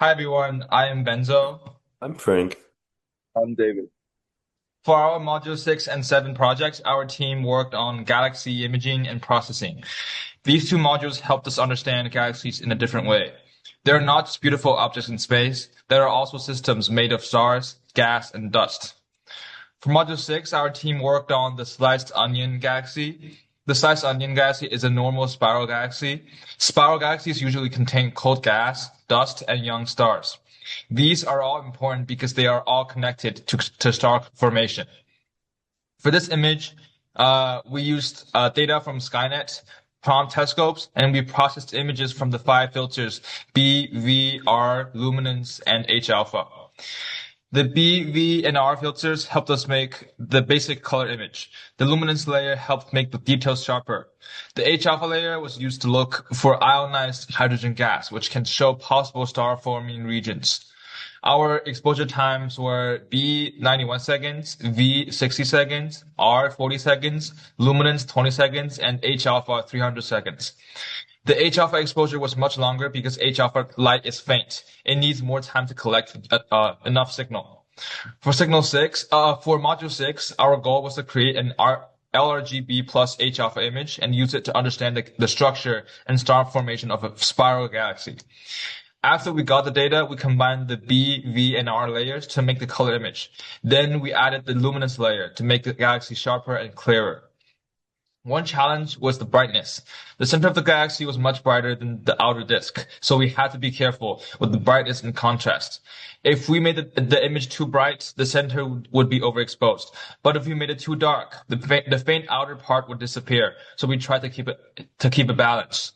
Hi everyone, I am Benzo. I'm Frank. I'm David. For our Module 6 and 7 projects, our team worked on galaxy imaging and processing. These two modules helped us understand galaxies in a different way. They're not just beautiful objects in space, they are also systems made of stars, gas, and dust. For Module 6, our team worked on the sliced onion galaxy. The sliced onion galaxy is a normal spiral galaxy. Spiral galaxies usually contain cold gas, dust, and young stars. These are all important because they are all connected to star formation. For this image, we used data from Skynet prompt telescopes, and we processed images from the five filters B, V, R, luminance, and H alpha. The B, V, and R filters helped us make the basic color image. The luminance layer helped make the details sharper. The H alpha layer was used to look for ionized hydrogen gas, which can show possible star forming regions. Our exposure times were B 91 seconds, V 60 seconds, R 40 seconds, luminance 20 seconds, and H alpha 300 seconds. The H alpha exposure was much longer because H alpha light is faint. It needs more time to collect enough signal. For module 6, our goal was to create an LRGB plus H alpha image and use it to understand the structure and star formation of a spiral galaxy. After we got the data, we combined the B, V, and R layers to make the color image. Then we added the luminance layer to make the galaxy sharper and clearer. One challenge was the brightness. The center of the galaxy was much brighter than the outer disk, so we had to be careful with the brightness and contrast. If we made the image too bright, the center would be overexposed. But if we made it too dark, the faint outer part would disappear, so we tried to keep a balance.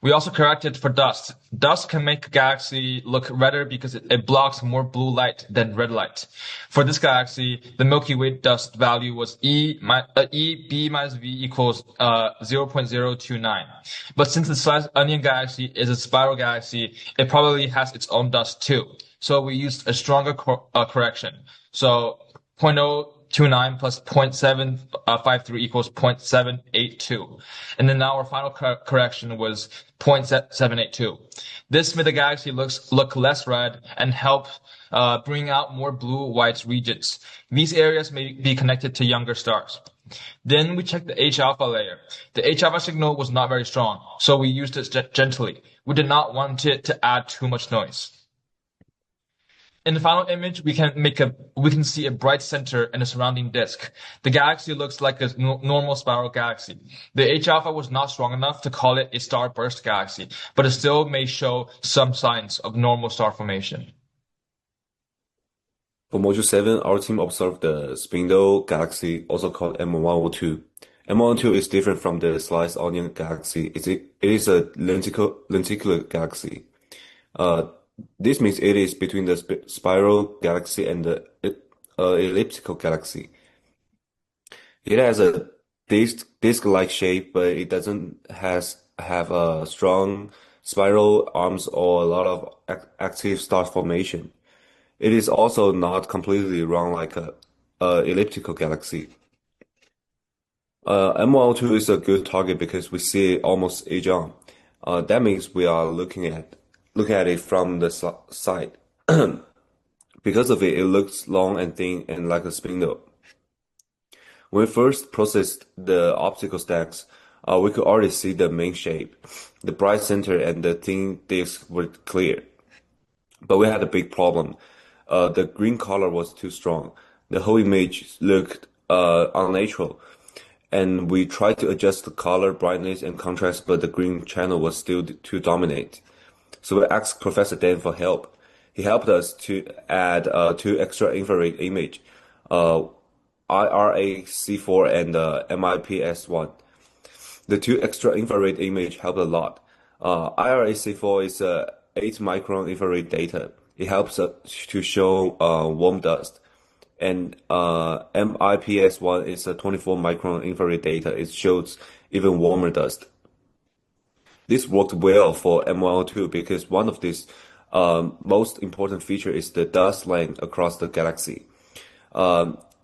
We also corrected for dust. Dust can make a galaxy look redder because it blocks more blue light than red light. For this galaxy, the Milky Way dust value was B minus V equals 0.029. But since the sliced onion galaxy is a spiral galaxy, it probably has its own dust too. So we used a stronger correction. So 0.029 plus 0.753 equals 0.782. And then our final correction was 0.782. This made the galaxy look less red and help bring out more blue-white regions. These areas may be connected to younger stars. Then we checked the H alpha layer. The H alpha signal was not very strong, so we used it gently. We did not want it to add too much noise. In the final image, we can see a bright center and a surrounding disk. The galaxy looks like a normal spiral galaxy. The H alpha was not strong enough to call it a starburst galaxy, but it still may show some signs of normal star formation. For Module 7, our team observed the spindle galaxy, also called M102. M102 is different from the sliced onion galaxy. It is a lenticular galaxy. Uh, this means it is between the spiral galaxy and the elliptical galaxy. It has a disc-like shape, but it doesn't have a strong spiral arms or a lot of active star formation. It is also not completely round like a elliptical galaxy. M102 is a good target because we see it almost edge on. That means we are looking at it from the side. Because of it, it looks long and thin and like a spindle. When we first processed the optical stacks, we could already see the main shape. The bright center and the thin disk were clear. But we had a big problem. The green color was too strong. The whole image looked unnatural. And we tried to adjust the color, brightness, and contrast, but the green channel was still too dominant. So we asked Professor Dan for help. He helped us to add two extra infrared image, IRAC4 and MIPS1. The two extra infrared image helped a lot. IRAC4 is 8 micron infrared data. It helps us to show warm dust. And MIPS1 is a 24 micron infrared data. It shows even warmer dust. This worked well for M102 because one of these most important feature is the dust length across the galaxy.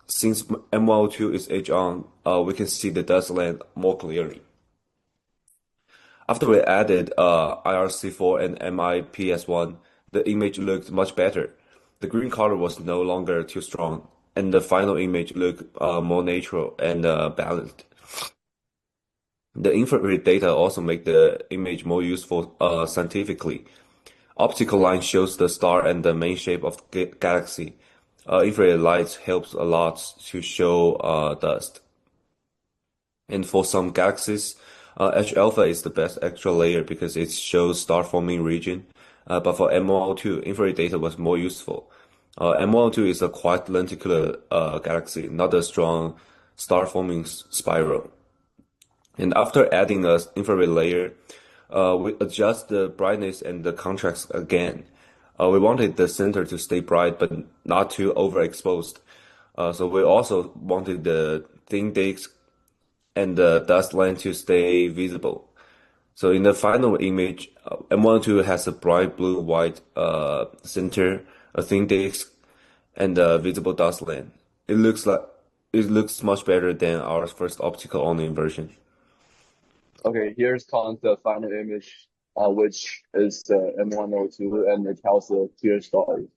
Since M102 is edge on, we can see the dust length more clearly. After we added IRC4 and MIPS1, the image looked much better. The green color was no longer too strong, and the final image looked more natural and balanced. The infrared data also make the image more useful scientifically. Optical line shows the star and the main shape of the galaxy. Infrared light helps a lot to show dust. And for some galaxies, H alpha is the best extra layer because it shows star forming region. But for M102, infrared data was more useful. M102 is a quite lenticular galaxy, not a strong star forming spiral. And after adding a infrared layer, we adjust the brightness and the contrast again. We wanted the center to stay bright but not too overexposed. So we also wanted the thin disk and the dust line to stay visible. So in the final image, M12 has a bright blue-white center, a thin disk, and a visible dust line. It looks much better than our first optical only version. Okay, here's the final image, which is the M102, and it tells a clear story.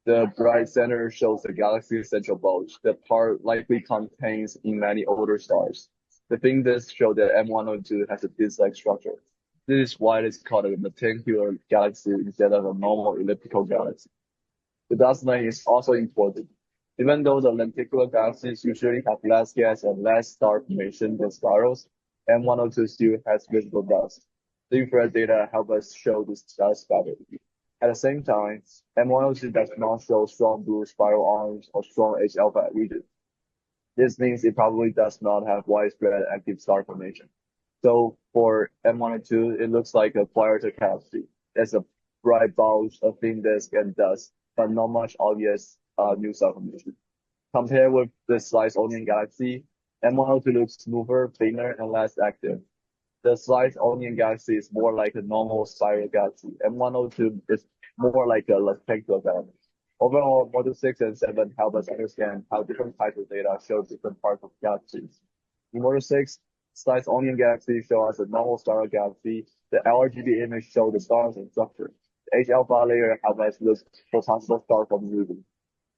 The bright center shows the galaxy's central bulge. The part likely contains in many older stars. The thin disk shows that M102 has a disk-like structure. This is why it's called a lenticular galaxy instead of a normal elliptical galaxy. The dust line is also important. Even though the lenticular galaxies usually have less gas and less star formation than spirals, M102 still has visible dust. The infrared data help us show this dust better. At the same time, M102 does not show strong blue spiral arms or strong H alpha region. This means it probably does not have widespread active star formation. So for M102, it looks like a quieter galaxy. There's a bright bulge, a thin disk, and dust, but not much obvious new star formation. Compared with the sliced onion galaxy, M102 looks smoother, thinner, and less active. The sliced onion galaxy is more like a normal spiral galaxy. M102 is more like a rectangular galaxy. Overall, Model 6 and 7 help us understand how different types of data show different parts of galaxies. In Model 6, sliced onion galaxy show us a normal spiral galaxy. The LRGB image shows the stars and structure. The H alpha layer helps us look for possible star forming regions.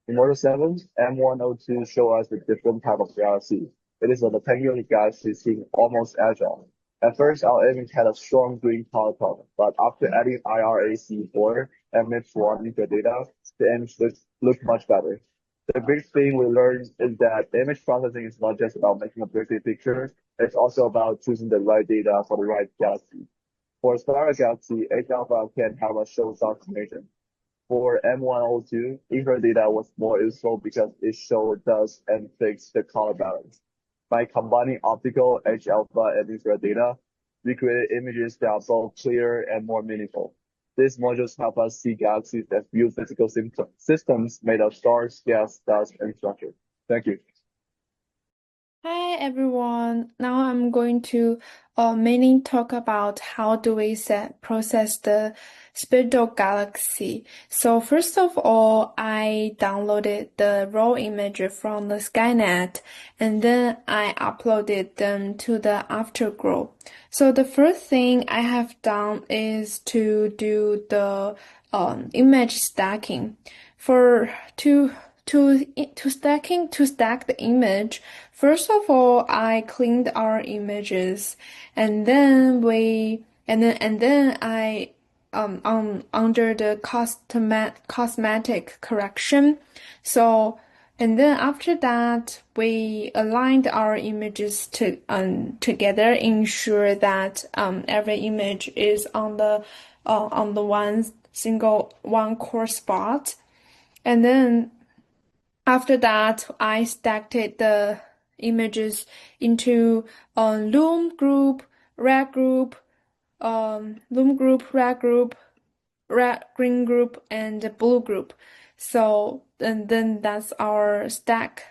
In Model 7, M102 show us a different type of galaxy. It is a rectangular galaxy seen almost agile. At first, our image had a strong green color tone, but after adding IRAC4 and MIPS1 into the data, the image looks much better. The big thing we learned is that image processing is not just about making a pretty picture, it's also about choosing the right data for the right galaxy. For a spiral galaxy, H alpha can help us show star formation. For M102, infrared data was more useful because it showed dust and fixed the color balance. By combining optical, H alpha, and infrared data, we created images that are both clear and more meaningful. These modules help us see galaxies as real physical systems made of stars, gas, dust, and structure. Thank you. Hi everyone. Now I'm going to mainly talk about how do we process the spiral galaxy. So first of all, I downloaded the raw image from the Skynet and then I uploaded them to the Afterglow. So the first thing I have done is to do the image stacking. To stack the image, first of all, I cleaned our images, and then I under the cosmetic correction. So, and then after that, we aligned our images together, ensure that every image is on the one core spot, and then after that, I stacked the images into loom group, red group, green group, and blue group. So, and then that's our stack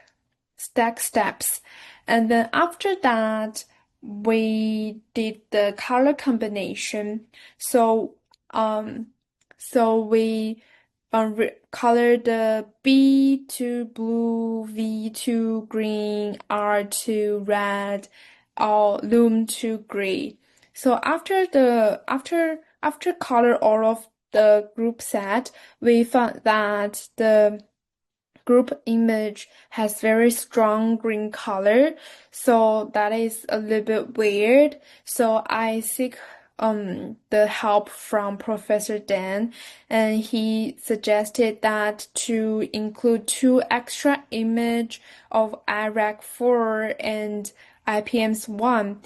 steps. And then after that, we did the color combination. So, we color the B to blue, V to green, R to red, or loom to gray. So after color all of the group set, we found that the group image has very strong green color, so that is a little bit weird. So I seek the help from Professor Dan, and he suggested that to include 2 extra image of IRAC4 and IPMS1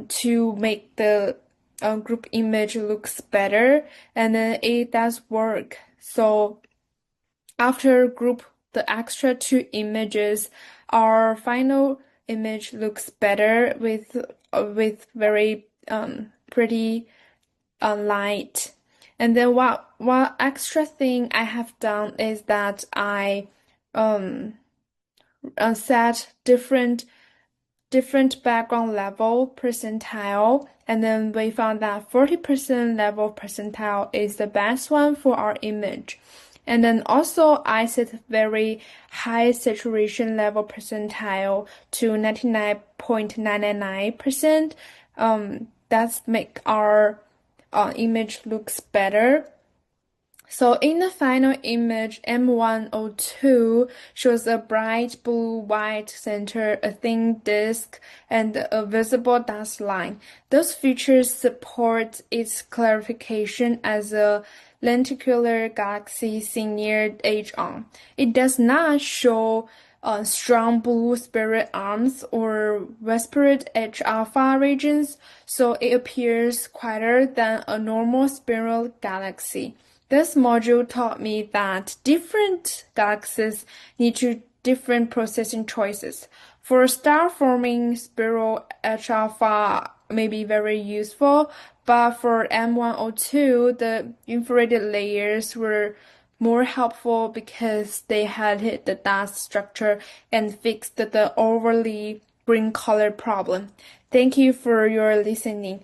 to make the group image looks better, and then it does work. So after group the extra 2 images, our final image looks better with very pretty light. And then one extra thing I have done is that I set different background level percentile, and then we found that 40% level percentile is the best one for our image. And then also I set very high saturation level percentile to 99.999%. That's make our image looks better. So in the final image, M102 shows a bright blue-white center, a thin disk, and a visible dust line. Those features support its clarification as a lenticular galaxy seen near age-on. It does not show strong blue spiral arms or whispered H-alpha regions, so it appears quieter than a normal spiral galaxy. This module taught me that different galaxies need different processing choices. For star-forming spiral H-alpha may be very useful, but for M102, the infrared layers were more helpful because they had hit the dust structure and fixed the overly green color problem. Thank you for your listening.